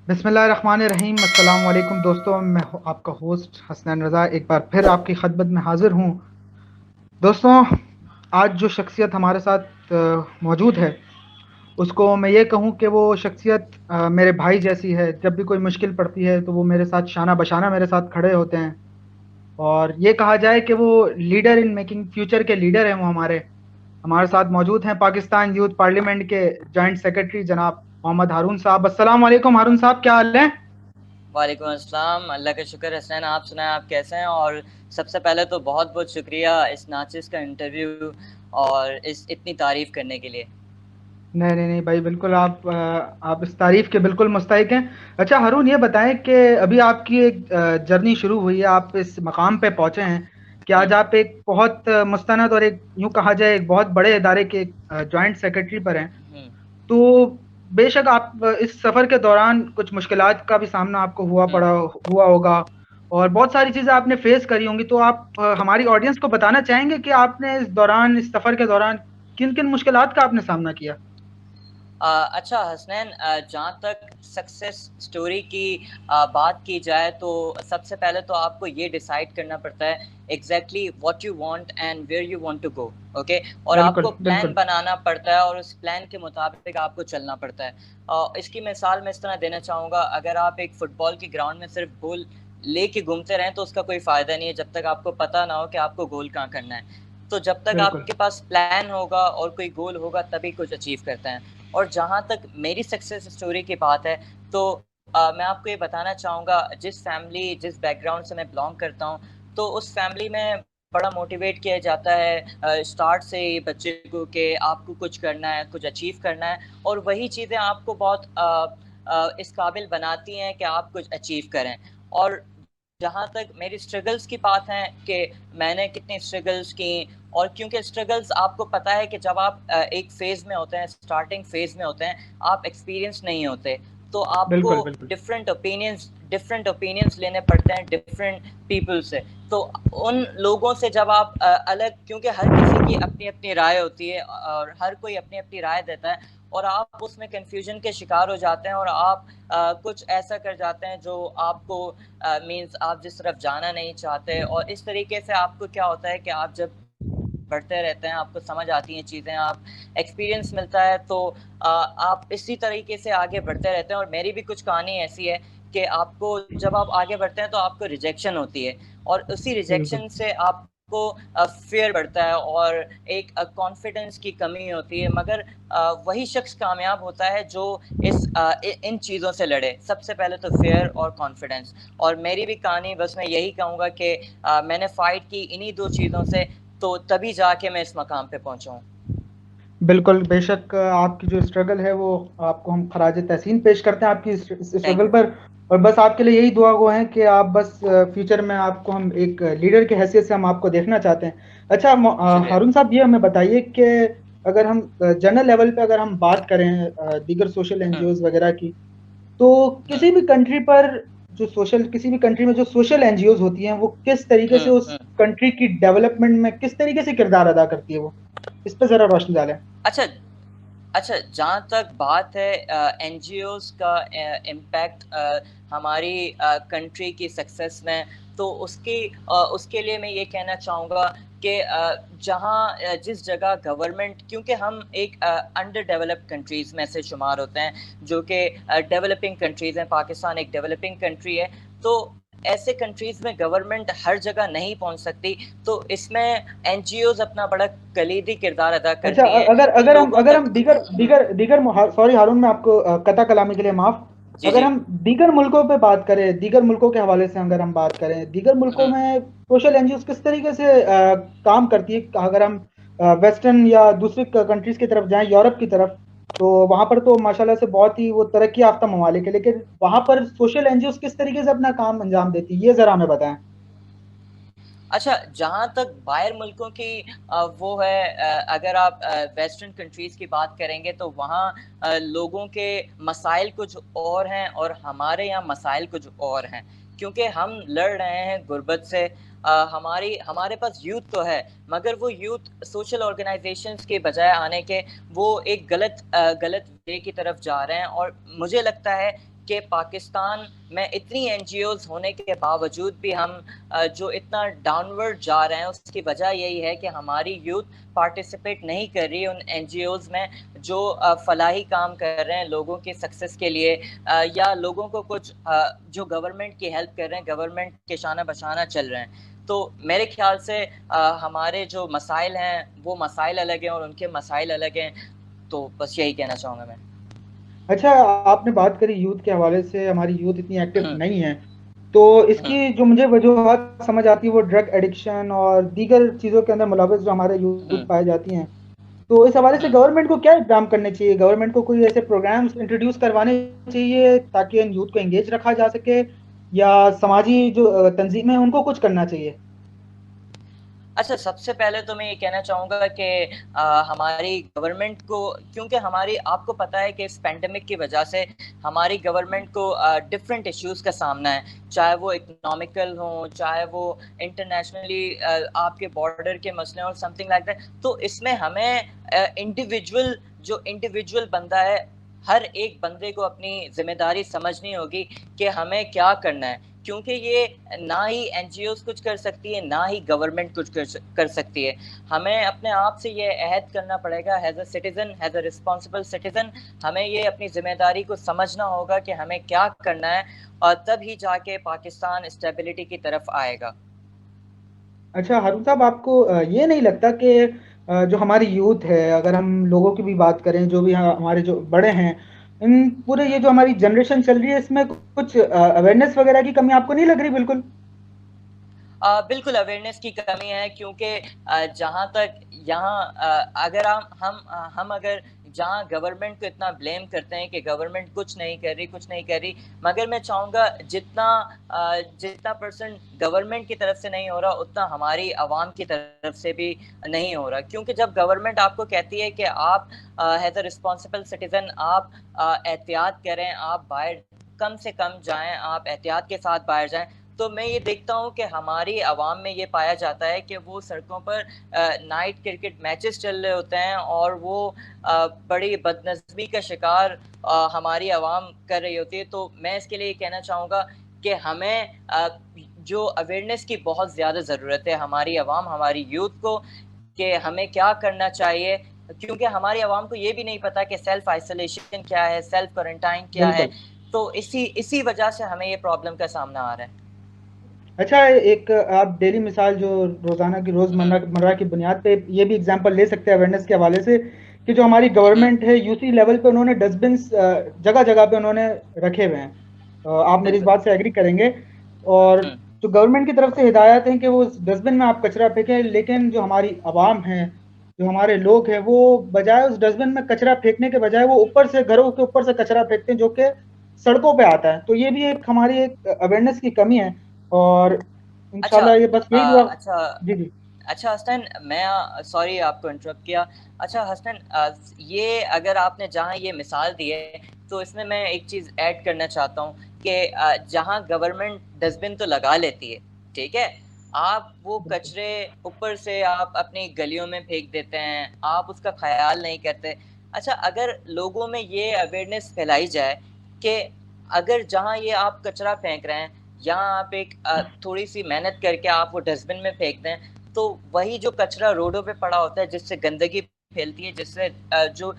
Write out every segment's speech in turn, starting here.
बिस्मिल्लाहिर्रहमानिर्रहीम। अस्सलाम वालेकुम दोस्तों, मैं आपका होस्ट हसनैन रज़ा एक बार फिर आपकी खिदमत में हाज़िर हूँ। दोस्तों, आज जो शख्सियत हमारे साथ मौजूद है, उसको मैं ये कहूँ कि वो शख्सियत मेरे भाई जैसी है। जब भी कोई मुश्किल पड़ती है, तो वो मेरे साथ शाना बशाना मेरे साथ खड़े होते हैं। और ये कहा जाए कि वो लीडर इन मेकिंग फ्यूचर के लीडर हैं। वो हमारे साथ मौजूद हैं पाकिस्तान यूथ पार्लियामेंट के जॉइंट सेक्रेटरी जनाब मोहम्मद हारून साहब। अस्सलाम वालेकुम हारून साहब, क्या हाल है? वालेकुम अस्सलाम। अल्लाह का शुक्र हसनैन, आप सुनाएं आप कैसे हैं? और सबसे पहले तो बहुत बहुत शुक्रिया इस नाचिस का इंटरव्यू और इस इतनी तारीफ़ करने के लिए। नहीं नहीं नहीं भाई, बिल्कुल आप इस तारीफ के बिल्कुल मुस्तहिक हैं। अच्छा हारून, ये बताएं कि अभी आपकी एक जर्नी शुरू हुई है, आप इस मकाम पे पहुंचे हैं कि हुँ, आज आप एक बहुत मुस्तनद और एक यूं कहा जाए एक बहुत बड़े इदारे के जॉइंट सेक्रेटरी पर हैं। हुँ, तो बेशक आप इस सफर के दौरान कुछ मुश्किलात का भी सामना आपको हुँ। हुआ होगा, और बहुत सारी चीजें आपने फेस करी होंगी। तो आप हमारी ऑडियंस को बताना चाहेंगे कि आपने इस सफर के दौरान किन किन मुश्किलात का आपने सामना किया? अच्छा हसनैन, जहाँ तक सक्सेस स्टोरी की बात की जाए तो सबसे पहले तो आपको ये डिसाइड करना पड़ता है exactly what you want and where you want to go. Okay, और बिल्कुल आपको प्लान बिल्कुल। बनाना पड़ता है और उस प्लान के मुताबिक आपको चलना पड़ता है। इसकी मिसाल मैं इस तरह देना चाहूँगा, अगर आप एक फुटबॉल की ग्राउंड में सिर्फ गोल लेके घूमते रहें तो उसका कोई फ़ायदा नहीं है जब तक आपको पता ना हो कि आपको गोल कहाँ करना है। तो जब तक बिल्कुल आपके पास प्लान होगा और कोई गोल होगा तभी कुछ अचीव करते हैं। और जहाँ तक मेरी सक्सेस स्टोरी की बात है तो मैं आपको ये बताना चाहूँगा, जिस फैमिली जिस बैकग्राउंड से मैं बिलोंग करता हूँ, तो उस फैमिली में बड़ा मोटिवेट किया जाता है स्टार्ट से ही बच्चे को कि आपको कुछ करना है, कुछ अचीव करना है, और वही चीज़ें आपको बहुत इस काबिल बनाती हैं कि आप कुछ अचीव करें। और जहाँ तक मेरी स्ट्रगल्स की बात है कि मैंने कितनी स्ट्रगल्स की, और क्योंकि स्ट्रगल्स आपको पता है कि जब आप एक फेज़ में होते हैं, स्टार्टिंग फेज़ में होते हैं, आप एक्सपीरियंस नहीं होते, तो आपको बिल्कुल बिल्कुल। डिफरेंट ओपिनियंस लेने पड़ते हैं डिफरेंट पीपल से। तो उन लोगों से जब आप अलग, क्योंकि हर किसी की अपनी अपनी राय होती है और हर कोई अपनी अपनी राय देता है, और आप उसमें कन्फ्यूजन के शिकार हो जाते हैं और आप कुछ ऐसा कर जाते हैं जो आपको मीन्स आप जिस तरफ जाना नहीं चाहते। और इस तरीके से आपको क्या होता है कि आप जब बढ़ते रहते हैं, आपको समझ आती हैं चीज़ें, आप एक्सपीरियंस मिलता है, तो आप इसी तरीके से आगे बढ़ते रहते हैं। और मेरी भी कुछ कहानी ऐसी है कि आपको जब आप आगे बढ़ते हैं तो आपको रिजेक्शन होती है, और उसी बिल्कुल रिजेक्शन से आपको फियर बढ़ता है और एक कॉन्फिडेंस की कमी होती है। मगर वही शख्स कामयाब होता है जो इन चीज़ों से लड़े, सबसे पहले तो फेयर और कॉन्फिडेंस। और मेरी भी कहानी, बस मैं यही कहूँगा कि मैंने फ़ाइट की इन्हीं दो चीज़ों से, तो तभी जाके मैं इस मकाम पे पहुँचा हूँ। बिल्कुल, बेशक आपकी जो स्ट्रगल है वो आपको हम खराज तहसीन पेश करते हैं आपकी इस थैंक स्ट्रगल यू। पर। और बस आपके लिए यही दुआ गो है कि आप बस फ्यूचर में आपको हम एक लीडर की हैसियत से हम आपको देखना चाहते हैं। अच्छा शुक्रिया। हारून साहब, ये हमें बताइए कि अगर हम जनरल लेवल पे अगर हम बात करें दीगर सोशल हुँ, एनजीओज वगैरह की, तो हुँ, किसी भी कंट्री पर किसी भी कंट्री में जो सोशल एनजीओज होती हैं, वो किस तरीके हुँ, से उस हुँ। कंट्री की डेवलपमेंट में किस तरीके से किरदार अदा करती है, वो इस पे जरा रोशनी डालें। अच्छा, अच्छा, जहाँ तक बात है एनजीओज़ का इम्पैक्ट हमारी कंट्री की सक्सेस में, तो उसके लिए मैं ये कहना चाहूँगा कि जिस जगह गवर्नमेंट, क्योंकि हम एक अंडर डेवलप्ड कंट्रीज़ में से शुमार होते हैं, जो कि डेवलपिंग कंट्रीज़ हैं, पाकिस्तान एक डेवलपिंग कंट्री है, तो ऐसे कंट्रीज़ में गवर्नमेंट हर जगह नहीं पहुँच सकती, तो इसमें एनजीओज़ अपना बड़ा कलीदी किरदार अदा अच्छा, करती हैं अगर उन लोगों अगर तक। हम दीगर हुँ, दीगर दीगर सॉरी हारून, मैं आपको कता कलामी के लिए माफ। जी, अगर जी। हम दीगर मुल्कों पे बात करें, दीगर मुल्कों के हवाले से अगर हम बात करें, दीगर मुल्कों हुँ। में सोशल एनजीओ किस तरीके से काम करती है? अगर हम वेस्टर्न या दूसरी कंट्रीज की तरफ जाएं, यूरोप की तरफ, तो वहां पर तो माशाल्लाह से बहुत ही वो तरक्की याफ्ता ममालिक है, लेकिन वहां पर सोशल एनजीओ किस तरीके से अपना काम अंजाम देती है, ये जरा हमें बताएं। अच्छा, जहाँ तक बाहर मुल्कों की वो है, अगर आप वेस्टर्न कंट्रीज़ की बात करेंगे तो वहाँ लोगों के मसाइल कुछ और हैं और हमारे यहाँ मसाइल कुछ और हैं। क्योंकि हम लड़ रहे हैं गुर्बत से, हमारे पास यूथ तो है, मगर वो यूथ सोशल ऑर्गेनाइजेशंस के बजाय आने के, वो एक गलत वे की तरफ जा रहे हैं। और मुझे लगता है कि पाकिस्तान में इतनी एनजीओज होने के बावजूद भी हम जो इतना डाउनवर्ड जा रहे हैं, उसकी वजह यही है कि हमारी यूथ पार्टिसिपेट नहीं कर रही उन एनजीओज में जो फलाही काम कर रहे हैं लोगों की सक्सेस के लिए, या लोगों को कुछ जो गवर्नमेंट की हेल्प कर रहे हैं, गवर्नमेंट के शाना बशाना चल रहे हैं। तो मेरे ख्याल से हमारे जो मसाइल हैं वो मसाइल अलग हैं और उनके मसाइल अलग हैं। तो बस यही कहना चाहूँगा मैं। अच्छा, आपने बात करी यूथ के हवाले से, हमारी यूथ इतनी एक्टिव हम्म, नहीं है, तो इसकी जो मुझे वजूहत समझ आती है वो ड्रग एडिक्शन और दीगर चीज़ों के अंदर मुलव्वस जो हमारे यूथ हम्म, पाई जाती हैं। तो इस हवाले से हम्म। गवर्नमेंट को क्या इक़दाम करने चाहिए? गवर्नमेंट को कोई ऐसे प्रोग्राम्स इंट्रोड्यूस करवाने चाहिए ताकि इन यूथ को एंगेज रखा जा सके, या समाजी जो तंजीमें हैं उनको कुछ करना चाहिए? अच्छा, सबसे पहले तो मैं ये कहना चाहूँगा कि हमारी गवर्नमेंट को, क्योंकि हमारी, आपको पता है कि इस पैंडेमिक की वजह से हमारी गवर्नमेंट को डिफरेंट इश्यूज़ का सामना है, चाहे वो इकोनॉमिकल हों, चाहे वो इंटरनेशनली आपके बॉर्डर के मसले और समथिंग लाइक दैट। तो इसमें हमें इंडिविजुअल, जो इंडिविजुअल बंदा है, हर एक बंदे को अपनी ज़िम्मेदारी समझनी होगी कि हमें क्या करना है, क्योंकि ये ना ही एनजीओज कुछ कर सकती है, ना ही गवर्नमेंट कुछ कर सकती है। हमें अपने आप से ये अहद करना पड़ेगा, as a citizen, as a responsible citizen, हमें ये अपनी जिम्मेदारी को समझना होगा कि हमें क्या करना है, और तब ही जाके पाकिस्तान स्टेबिलिटी की तरफ आएगा। अच्छा हारून साहब, आपको ये नहीं लगता कि जो हमारी यूथ है, अगर हम लोगों की भी बात करें, जो भी हमारे जो बड़े हैं, इन पूरे ये जो हमारी जनरेशन चल रही है, इसमें कुछ अवेयरनेस वगैरह की कमी आपको नहीं लग रही बिल्कुल? बिल्कुल अवेयरनेस की कमी है, क्योंकि जहाँ तक यहाँ अगर हम अगर जहाँ गवर्नमेंट को इतना ब्लेम करते हैं कि गवर्नमेंट कुछ नहीं कर रही, कुछ नहीं कर रही, मगर मैं चाहूँगा जितना परसेंट गवर्नमेंट की तरफ से नहीं हो रहा, उतना हमारी आवाम की तरफ से भी नहीं हो रहा। क्योंकि जब गवर्नमेंट आपको कहती है कि आप एज अ रिस्पॉन्सिबल सिटीजन आप एहतियात करें, आप बाहर कम से कम जाएं, आप एहतियात के साथ बाहर जाएं, तो मैं ये देखता हूँ कि हमारी आवाम में ये पाया जाता है कि वो सड़कों पर नाइट क्रिकेट मैचेस चल रहे होते हैं, और वो बड़ी बदनज़मी का शिकार हमारी आवाम कर रही होती है। तो मैं इसके लिए ये कहना चाहूँगा कि हमें जो अवेयरनेस की बहुत ज़्यादा ज़रूरत है हमारी आवाम, हमारी यूथ को, कि हमें क्या करना चाहिए, क्योंकि हमारी आवाम को ये भी नहीं पता कि सेल्फ आइसोलेशन क्या है, सेल्फ क्वारंटाइन क्या है। बिल्कुल। तो इसी वजह से हमें ये प्रॉब्लम का सामना आ रहा है। अच्छा, एक आप डेली मिसाल जो रोज़ाना की रोज़मर्रा हुँ, मर्रा की बुनियाद पे ये भी एग्जांपल ले सकते हैं अवेयरनेस के हवाले से, कि जो हमारी हुँ, गवर्नमेंट है, यूसी लेवल पे उन्होंने डस्टबिन्स जगह-जगह पे उन्होंने रखे हुए हैं। आप मेरी इस बिल्कुल। बात से एग्री करेंगे। और हुँ, जो गवर्नमेंट की तरफ से हिदायत है कि वो उस डस्टबिन में आप कचरा फेंकें, लेकिन जो हमारी आवाम है, जो हमारे लोग हैं, वो बजाय उस डस्टबिन में कचरा फेंकने के बजाय वो ऊपर से, घरों के ऊपर से कचरा फेंकते हैं, जो कि सड़कों पे आता है। तो ये भी एक हमारी एक अवेयरनेस की कमी है, और अच्छा इंशाल्लाह ये बस यही दुआ। अच्छा जी, जी। अच्छा हसनैन, मैं सॉरी आपको इंटरप्ट किया। अच्छा हसनैन, ये अगर आपने जहाँ ये मिसाल दी है, तो इसमें मैं एक चीज़ ऐड करना चाहता हूँ कि जहाँ गवर्नमेंट डस्टबिन तो लगा लेती है, ठीक है? आप वो बिल्कुल। कचरे ऊपर से आप अपनी गलियों में फेंक देते हैं, आप उसका ख़्याल नहीं करते। अच्छा, अगर लोगों में ये अवेयरनेस फैलाई जाए कि अगर जहाँ ये आप कचरा फेंक रहे हैं, यहाँ आप एक थोड़ी-सी मेहनत करके आप वो डस्टबिन में फेंक दें, तो वही जो कचरा रोडों पे पड़ा होता है, जिससे गंदगी फैलती है, जिससे जो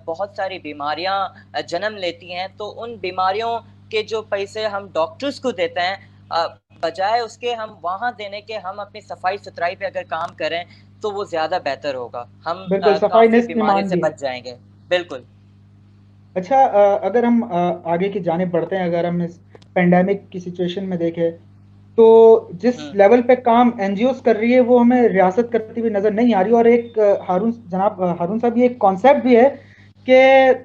बहुत सारी बीमारियां जन्म लेती हैं, तो उन बीमारियों के जो पैसे हम डॉक्टर्स को देते हैं, बजाय उसके हम वहां देने के, हम अपनी सफाई सुथराई पे अगर काम करें, तो वो ज़्यादा बेहतर होगा। हम बिल्कुल, सफाई काफ़ी निस्फ़ बीमारियों ईमान से भी है। बच जाएंगे। बिल्कुल। अच्छा, अगर हम आगे की जानिब बढ़ते हैं, अगर हम इस पैंडेमिक की सिचुएशन में देखें, तो जिस हम्म, लेवल पे काम एनजीओज़ कर रही है, वो हमें रियासत करती हुई नज़र नहीं आ रही। और एक हारून साहब, ये एक कॉन्सेप्ट भी है कि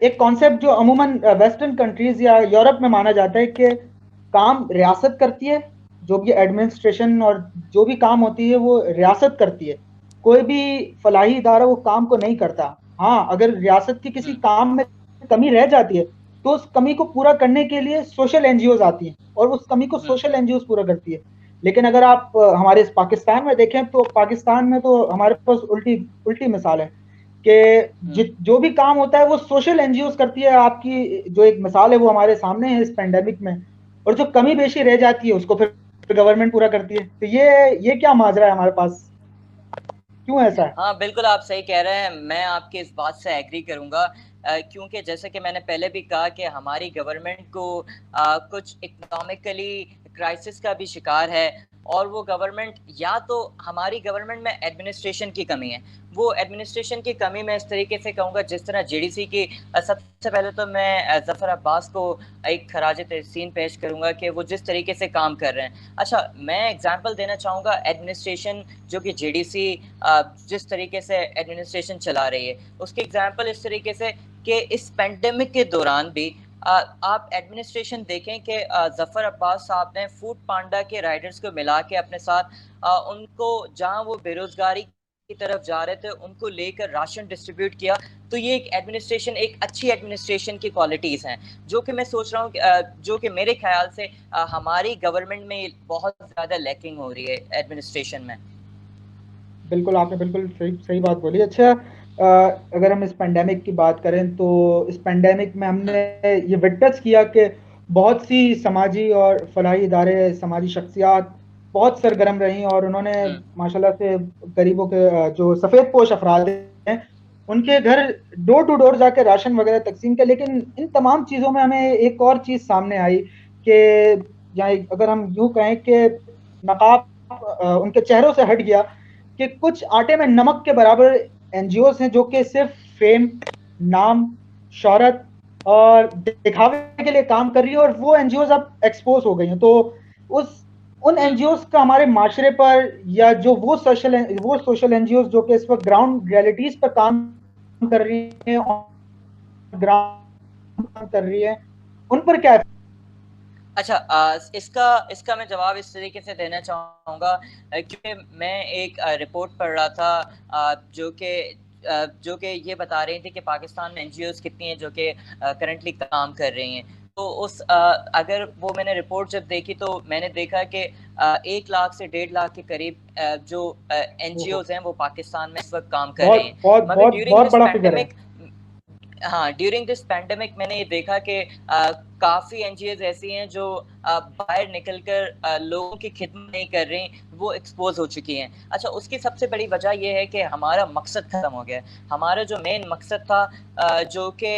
एक कॉन्सेप्ट जो अमूमन वेस्टर्न कंट्रीज़ या यूरोप में माना जाता है कि काम रियासत करती है, जो भी एडमिनिस्ट्रेशन और जो भी काम होती है, वो रियासत करती है। कोई भी फलाही इदारा वो काम को नहीं करता। हाँ, अगर रियासत की किसी हम्म, काम में कमी रह जाती है, तो उस कमी को पूरा करने के लिए सोशल एनजीओज़ आती हैं, और उस कमी को हम्म, सोशल एनजीओज़ पूरा करती है। लेकिन अगर आप हमारे इस पाकिस्तान में देखें, तो पाकिस्तान में तो हमारे पास उल्टी उल्टी मिसाल है कि हम्म। जो भी काम होता है वो सोशल एनजीओ करती है। आपकी जो एक मिसाल है वो हमारे सामने है इस पेंडेमिक में। और जो कमी बेशी रह जाती है उसको फिर गवर्नमेंट पूरा करती है। तो ये क्या माजरा है हमारे पास, क्यों ऐसा है? हाँ बिल्कुल, आप सही कह रहे हैं, मैं आपकी इस बात से एग्री करूंगा। क्योंकि जैसे कि मैंने पहले भी कहा कि हमारी गवर्नमेंट को कुछ इकोनॉमिकली क्राइसिस का भी शिकार है। और वो गवर्नमेंट, या तो हमारी गवर्नमेंट में एडमिनिस्ट्रेशन की कमी है। वो एडमिनिस्ट्रेशन की कमी मैं इस तरीके से कहूँगा, जिस तरह जेडीसी की सबसे पहले तो मैं जफर अब्बास को एक खराज तहसीन पेश करूंगा कि वो जिस तरीके से काम कर रहे हैं। अच्छा, मैं एग्जांपल देना चाहूँगा एडमिनिस्ट्रेशन, जो कि जेडीसी जिस तरीके से एडमिनिस्ट्रेशन चला रही है, उसकी एग्जांपल इस तरीके से कि इस पेंडेमिक के दौरान भी आप एडमिनिस्ट्रेशन देखें कि जफर अब्बास साहब ने फूड पांडा के राइडर्स को मिला के अपने साथ उनको, जहां वो बेरोजगारी की तरफ जा रहे थे, उनको लेकर राशन डिस्ट्रीब्यूट किया। तो ये एक एडमिनिस्ट्रेशन, एक अच्छी एडमिनिस्ट्रेशन की क्वालिटीज़ हैं, जो कि मैं सोच रहा हूँ जो कि मेरे ख्याल से हमारी गवर्नमेंट में बहुत ज़्यादा लैकिंग हो रही है एडमिनिस्ट्रेशन में। बिल्कुल, आपने बिल्कुल सही सही बात बोली। अच्छा, अगर हम इस पेंडेमिक की बात करें तो इस पेंडेमिक में हमने हम्म। ये विटनेस किया कि बहुत सी समाजी और फलाही इदारे, समाजी शख्सियात बहुत सरगर्म रहीं और उन्होंने हम्म। माशाल्लाह से गरीबों के जो सफ़ेद पोश अफराद हैं, उनके घर डोर टू डोर जाके राशन वगैरह तकसीम किया। लेकिन इन तमाम चीज़ों में हमें एक और चीज़ सामने आई कि, या अगर हम यूँ कहें कि नकाब उनके चेहरों से हट गया कि कुछ आटे में नमक के बराबर एनजीओ हैं जो कि सिर्फ फेम, नाम, शोहरत और दिखावे के लिए काम कर रही है, और वो एनजीओ अब एक्सपोज हो गई हैं। तो उस उन हम्म। एनजीओ का हमारे माशरे पर, या जो वो सोशल एनजीओ जो कि इस वक्त ग्राउंड रियलिटीज पर काम कर रही हैं और ग्राउंड काम कर रही है, उन पर क्या? अच्छा, इसका इसका मैं जवाब इस तरीके से देना चाहूँगा, क्योंकि मैं एक रिपोर्ट पढ़ रहा था जो कि ये बता रही थी कि पाकिस्तान में एनजीओज कितनी हैं जो कि करंटली काम कर रही हैं। तो अगर वो मैंने रिपोर्ट जब देखी तो मैंने देखा कि 1 लाख से 1.5 लाख के करीब जो ओहो, एनजीओज हैं वो पाकिस्तान में इस वक्त काम कर रही बहुत हैं। बहुत मगर बहुत ड्यूरिंग बहुत दिस बड़ा फिगर है। पैंडेमिक, हाँ, ड्यूरिंग दिस पैंडेमिक मैंने ये देखा कि काफ़ी एनजीओज ऐसी हैं जो बाहर निकलकर लोगों की खिदमत नहीं कर रही, वो एक्सपोज हो चुकी हैं। अच्छा, उसकी सबसे बड़ी वजह ये है कि हमारा मकसद ख़त्म हो गया है। हमारा जो मेन मकसद था जो कि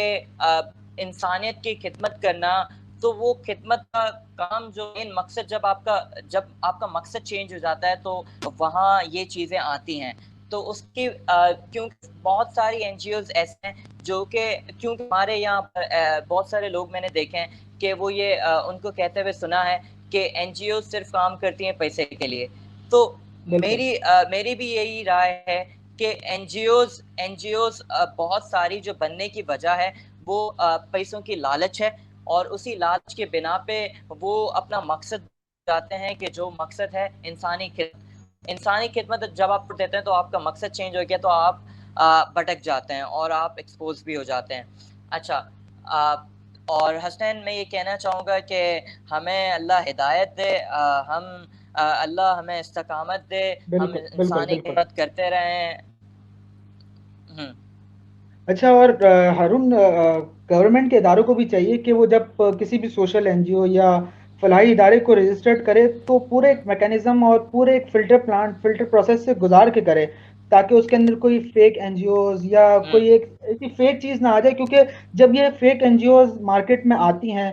इंसानियत की खिदमत करना, तो वो खिदमत का काम, जो मेन मकसद, जब आपका मकसद चेंज हो जाता है तो वहाँ ये चीज़ें आती हैं। तो उसकी क्योंकि बहुत सारी एनजीओज ऐसे हैं जो कि, क्योंकि हमारे यहाँ पर बहुत सारे लोग मैंने देखे हैं कि वो ये उनको कहते हुए सुना है कि एनजीओ सिर्फ काम करती हैं पैसे के लिए। तो बिल्कुल मेरी भी यही राय है कि एनजीओज एनजीओज बहुत सारी जो बनने की वजह है वो पैसों की लालच है, और उसी लालच के बिना पे वो अपना मकसद जाते हैं कि जो मकसद है इंसानी खिदमत। जब आप देते हैं तो आपका मकसद चेंज हो गया तो आप भटक जाते हैं और आप एक्सपोज भी हो जाते हैं। अच्छा, आ, और हसनैन, मैं ये कहना चाहूँगा कि हमें अल्लाह हिदायत दे, अल्लाह हमें इस्तकामत दे, हम बिल्कुल बिल्कुल इंसानी बिल्कुल। खिदमत करते रहें। हम्म। अच्छा, और हारून, गवर्नमेंट के इदारों को भी चाहिए कि वो जब किसी भी सोशल एनजीओ या फलाही इदारे को रजिस्टर्ड करे तो पूरे एक मैकेनिज्म और पूरे एक फिल्टर प्रोसेस से गुजार के करे, ताकि उसके अंदर कोई फेक एनजीओज या हम्म। कोई एक ऐसी फेक चीज़ ना आ जाए। क्योंकि जब ये फेक एनजीओज मार्केट में आती हैं,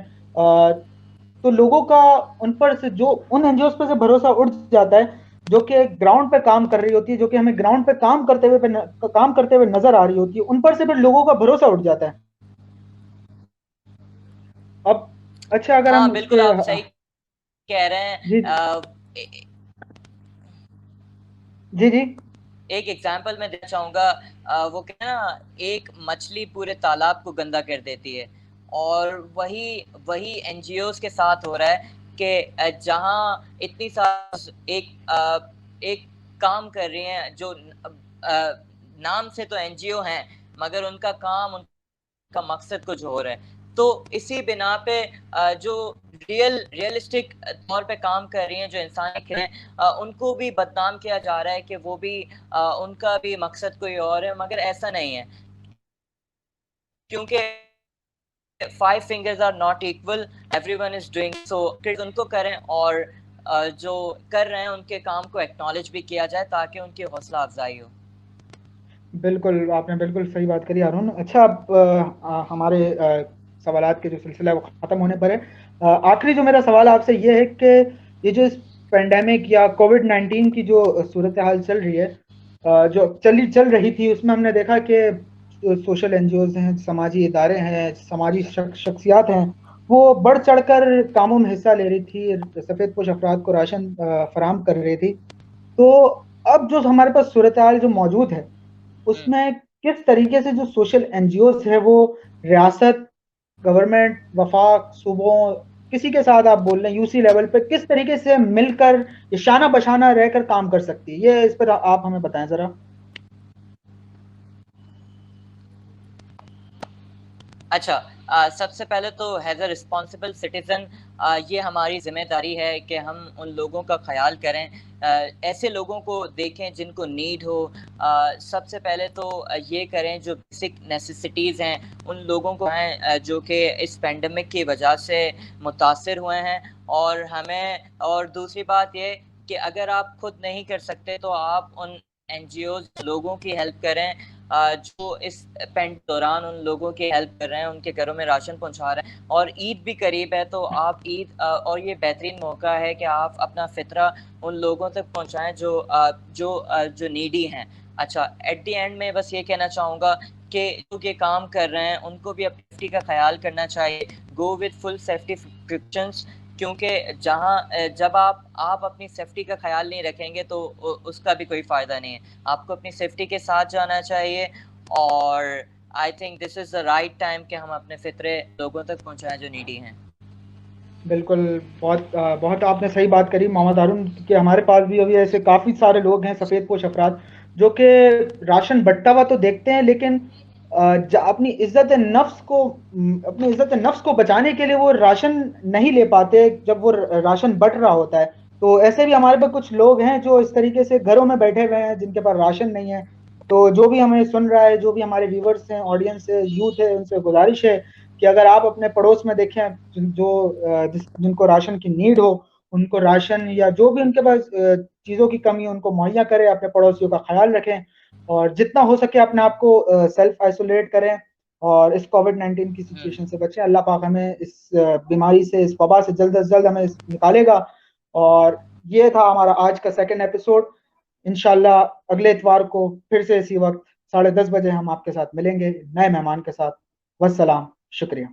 तो लोगों का उन पर से जो उन एनजीओ पर से भरोसा उठ जाता है, जो कि ग्राउंड पे काम कर रही होती है, जो कि हमें ग्राउंड पे काम करते हुए नजर आ रही होती है, उन पर से फिर लोगों का भरोसा उठ जाता है। अब अच्छा, अगर हम हाँ बिल्कुल, उसके आप सही कह रहे जी हैं। जी जी एक एग्जांपल मैं देना चाहूँगा, वो क्या है ना, एक मछली पूरे तालाब को गंदा कर देती है, और वही वही एनजीओज के साथ हो रहा है कि जहाँ इतनी सारी एक काम कर रही हैं जो नाम से तो एनजीओ हैं, मगर उनका मकसद कुछ और है। तो इसी बिना पे जो रियलिस्टिक तौर पे काम कर रही हैं, जो इंसान हैं, उनको भी बदनाम किया जा रहा है कि वो भी उनका भी मकसद कोई और है, मगर ऐसा नहीं है, क्योंकि five fingers are not equal, everyone is doing, so उनको करें और जो कर रहे हैं उनके काम को एक्नॉलेज भी किया जाए ताकि उनकी हौसला अफजाई हो। बिल्कुल, आपने बिल्कुल सही बात करी हारून। अच्छा, अब हमारे सवालात के जो सिलसिला है वो ख़त्म होने पर है। आखिरी जो मेरा सवाल आपसे ये है कि ये जो इस पेंडेमिक या कोविड-19 की जो सूरत हाल चल रही है, जो चल रही थी, उसमें हमने देखा कि सोशल एनजीओज़ हैं, समाजी इदारे हैं, समाजी शख्सियात हैं, वो बढ़ चढ़कर कामों में हिस्सा ले रही थी, सफ़ेदपोश अफराद को राशन फराहम कर रही थी। तो अब जो हमारे पास सूरत हाल जो मौजूद है, उसमें किस तरीके से जो सोशल एनजीओज़ है वो रियासत, गवर्नमेंट, वफाक, सूबों, किसी के साथ आप बोल लें यूसी लेवल पे किस तरीके से मिलकर ये शाना बशाना रहकर काम कर सकती है, ये इस पर आप हमें बताएं जरा। अच्छा, सबसे पहले तो एज अ रिस्पॉन्सिबल सिटीजन ये हमारी जिम्मेदारी है कि हम उन लोगों का ख्याल करें, ऐसे लोगों को देखें जिनको नीड हो। सबसे पहले तो ये करें जो बेसिक नेसेसिटीज़ हैं उन लोगों को हैं जो कि इस पेंडेमिक की वजह से मुतासर हुए हैं। और हमें, और दूसरी बात ये कि अगर आप खुद नहीं कर सकते तो आप उन एनजीओज लोगों की हेल्प करें जो इस पेंड दौरान उन लोगों की हेल्प कर रहे हैं, उनके घरों में राशन पहुंचा रहे हैं। और ईद भी करीब है, तो आप ईद और ये बेहतरीन मौका है कि आप अपना फितरा उन लोगों तक पहुंचाएं जो नीडी हैं। अच्छा, एट द एंड में बस ये कहना चाहूँगा कि जो ये काम कर रहे हैं उनको भी अपनी सेफ्टी का ख्याल करना चाहिए। Go with full safety precautions, क्योंकि जब आप अपनी सेफ्टी का ख्याल नहीं रखेंगे तो उसका भी कोई फ़ायदा नहीं है। आपको अपनी सेफ्टी के साथ जाना चाहिए, और I think this is the right time कि हम अपने फ़ितरे लोगों तक पहुँचाएँ जो नीडी हैं। बिल्कुल, बहुत आपने सही बात करी मोहम्मद हारून कि हमारे पास भी अभी ऐसे काफ़ी सारे लोग हैं सफ़ेदपोश अफराद जो कि राशन बँटता हुआ तो देखते हैं, लेकिन अपनी इज़्ज़त नफ्स को अपनी इज़्ज़त नफ्स को बचाने के लिए वो राशन नहीं ले पाते जब वो राशन बँट रहा होता है। तो ऐसे भी हमारे पास कुछ लोग हैं जो इस तरीके से घरों में बैठे हुए हैं जिनके पास राशन नहीं है। तो जो भी हमें सुन रहा है, जो भी हमारे व्यूवर्स हैं, ऑडियंस है, यूथ है, उनसे गुज़ारिश है कि अगर आप अपने पड़ोस में देखें जिनको राशन की नीड हो, उनको राशन या जो भी उनके पास चीज़ों की कमी है उनको मुहैया करें, अपने पड़ोसियों का ख्याल रखें और जितना हो सके अपने आप को सेल्फ आइसोलेट करें और इस कोविड-19 की सिचुएशन से बचें। अल्लाह पाक हमें इस बीमारी से, इस वबा से जल्द से जल्द हमें निकालेगा। और ये था हमारा आज का सेकंड एपिसोड। इंशाल्लाह अगले इतवार को फिर से इसी वक्त 10:30 बजे हम आपके साथ मिलेंगे नए मेहमान के साथ। वस्सलाम, शुक्रिया।